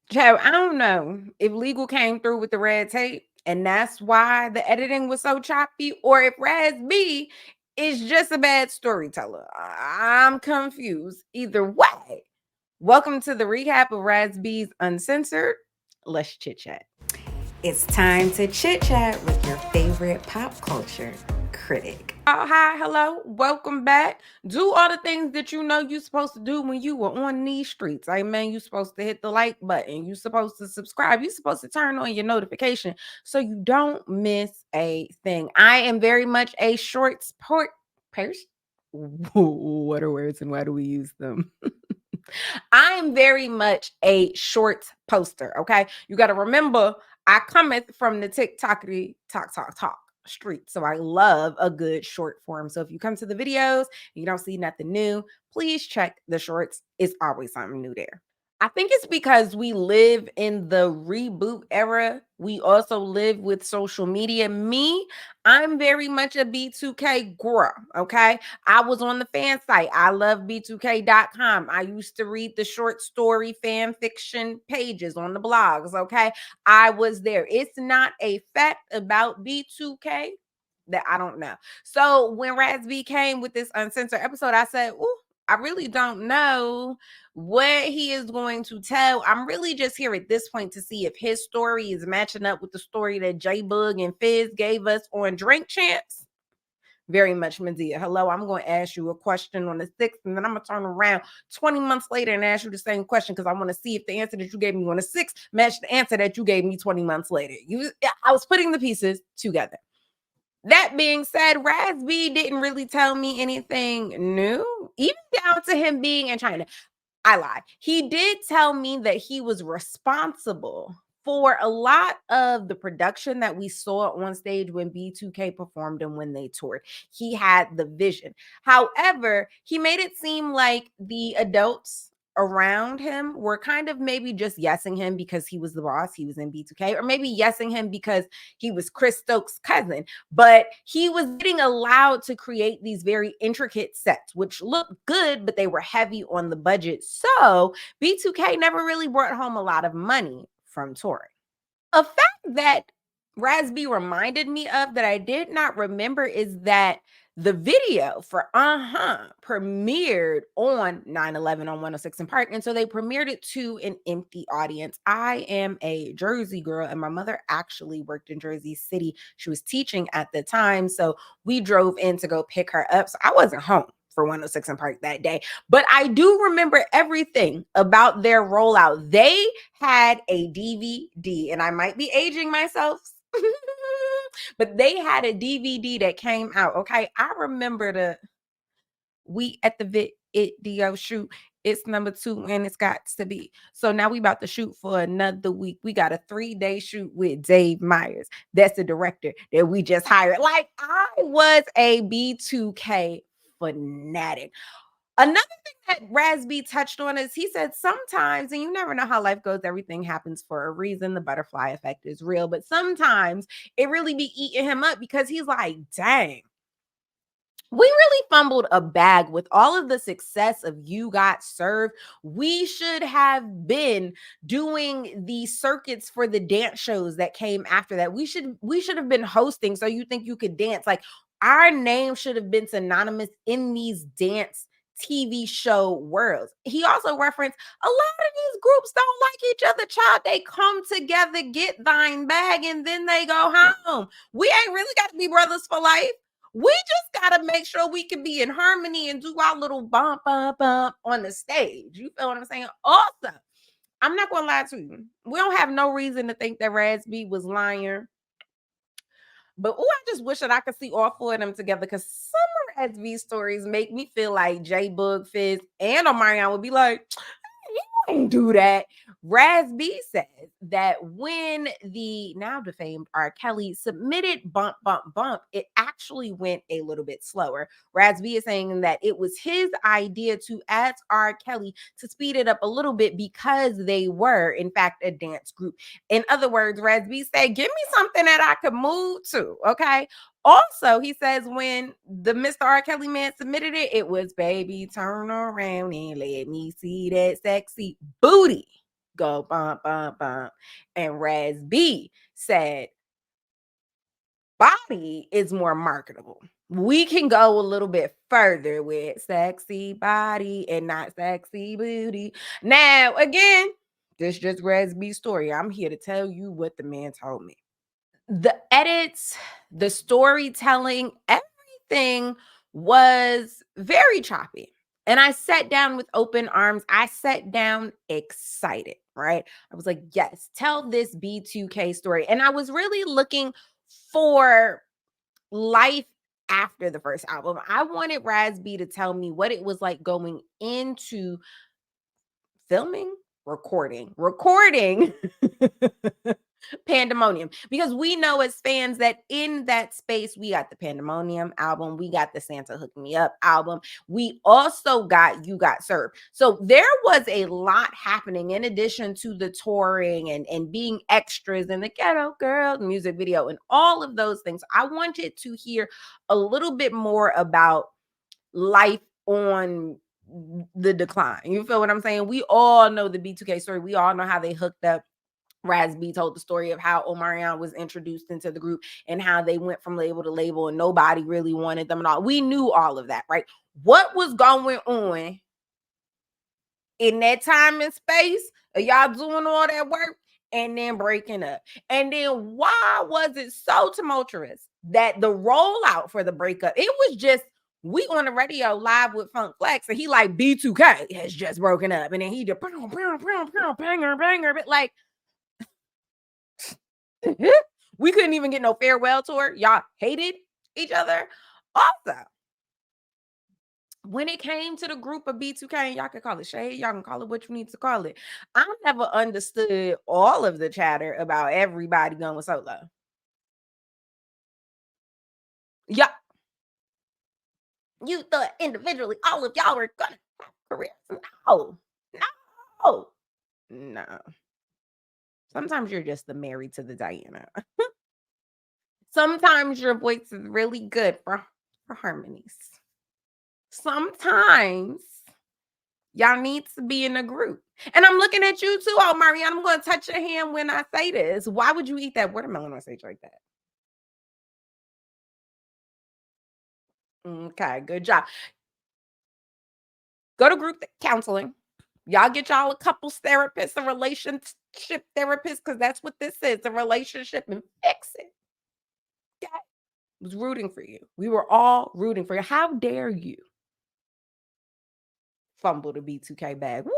Joe, I don't know if legal came through with the red tape and that's why the editing was so choppy, or if Raz-B is just a bad storyteller. I'm confused. Either way, welcome to the recap of Raz-B's Uncensored. Let's chit chat. It's time to chit chat with your favorite pop culture critic. Hi, hello, welcome back. Do all the things that you know you're supposed to do when you were on these streets. Amen. You're supposed to hit the like button. You're supposed to subscribe. You're supposed to turn on your notification so you don't miss a thing. I am very much a short person. What are words and why do we use them? I'm very much a short poster. Okay. You got to remember, I cometh from the TikTokity talk street. So I love a good short form. So if you come to the videos and you don't see nothing new, please check the shorts. It's always something new there. I think it's because we live in the reboot era. We also live with social media. I'm very much a B2K girl. Okay. I was on the fan site. I love b2k.com. I used to read the short story fan fiction pages on the blogs. Okay. I was there. It's not a fact about B2K that I don't know. So when Raz-B came with this uncensored episode, I said, "Ooh, I really don't know what he is going to tell." I'm really just here at this point to see if his story is matching up with the story that J Bug and Fizz gave us on Drink Champs. Very much, Medea. Hello, I'm going to ask you a question on the 6th, and then I'm going to turn around 20 months later and ask you the same question because I want to see if the answer that you gave me on the 6th matched the answer that you gave me 20 months later. I was putting the pieces together. That being said, Raz-B didn't really tell me anything new, even down to him being in China. I lied. He did tell me that he was responsible for a lot of the production that we saw on stage when B2K performed and when they toured. He had the vision. However, he made it seem like the adults around him were kind of maybe just yesing him because he was the boss, he was in B2K, or maybe yesing him because he was Chris Stokes' cousin. But he was getting allowed to create these very intricate sets, which looked good, but they were heavy on the budget. So B2K never really brought home a lot of money from touring. A fact that Raz-B reminded me of that I did not remember is that the video for premiered on 9/11 on 106 and Park. And so they premiered it to an empty audience. I am a Jersey girl, and my mother actually worked in Jersey City. She was teaching at the time. So we drove in to go pick her up. So I wasn't home for 106 and Park that day. But I do remember everything about their rollout. They had a DVD, and I might be aging myself, but they had a DVD that came out. Okay. I remember we at the video shoot. It's number 2 and it's got to be. So now we about to shoot for another week. We got a 3-day shoot with Dave Myers. That's the director that we just hired. Like, I was a B2K fanatic. Another thing that Raz-B touched on is he said sometimes, and you never know how life goes, everything happens for a reason. The butterfly effect is real, but sometimes it really be eating him up because he's like, dang, we really fumbled a bag with all of the success of You Got Served. We should have been doing the circuits for the dance shows that came after that. We should have been hosting So You Think You Could Dance. Like, our name should have been synonymous in these dance TV show worlds. He also referenced a lot of these groups don't like each other, child. They come together, get thine bag, and then they go home. We ain't really got to be brothers for life. We just got to make sure we can be in harmony and do our little bump, bump, bump on the stage. You feel what I'm saying? Also, I'm not going to lie to you. We don't have no reason to think that Raz-B was lying. But I just wish that I could see all 4 of them together because some of Raz-B stories make me feel like J Bug, Fizz, and Omarion would be like, don't do that. Raz-B says that when the now defamed R. Kelly submitted Bump, Bump, Bump, it actually went a little bit slower. Raz-B is saying that it was his idea to ask R. Kelly to speed it up a little bit because they were, in fact, a dance group. In other words, Raz-B said, give me something that I could move to, okay? Also, he says when the Mr. R. Kelly man submitted it, it was baby, turn around and let me see that sexy booty. go bump, bump, bump. And Raz-B said, body is more marketable. We can go a little bit further with sexy body and not sexy booty. Now, again, this just Raz-B's story. I'm here to tell you what the man told me. The edits, the storytelling, everything was very choppy. And I sat down with open arms. I sat down excited, right? I was like, yes, tell this B2K story. And I was really looking for life after the first album. I wanted Raz-B to tell me what it was like going into filming, recording Pandemonium, because we know as fans that in that space we got the Pandemonium album, we got the Santa Hook Me Up album, we also got You Got Served. So there was a lot happening in addition to the touring and being extras in the Ghetto Girl music video and all of those things. I wanted to hear a little bit more about life on the decline. You feel what I'm saying? We all know the B2K story. We all know how they hooked up. Raz-B told the story of how Omarion was introduced into the group and how they went from label to label and nobody really wanted them and all. We knew all of that, right? What was going on in that time and space of y'all doing all that work and then breaking up? And then why was it so tumultuous that the rollout for the breakup, it was just we on the radio live with Funk Flex and he like B2K has just broken up and then he just banger banger but like we couldn't even get no farewell tour. Y'all hated each other. Also, when it came to the group of B2K, y'all can call it shade, y'all can call it what you need to call it. I never understood all of the chatter about everybody going solo. Yeah, you thought individually all of y'all were gonna have careers. No, no, no. Sometimes you're just the Mary to the Diana. Sometimes your voice is really good for harmonies. Sometimes y'all need to be in a group. And I'm looking at you too, oh Marianne. I'm gonna touch your hand when I say this. Why would you eat that watermelon on stage like that? Okay, good job. Go to group counseling. Y'all get y'all a couples therapist, a relationship therapist, because that's what this is, a relationship, and fix it. Okay? I was rooting for you. We were all rooting for you. How dare you fumble the B2K bag? What?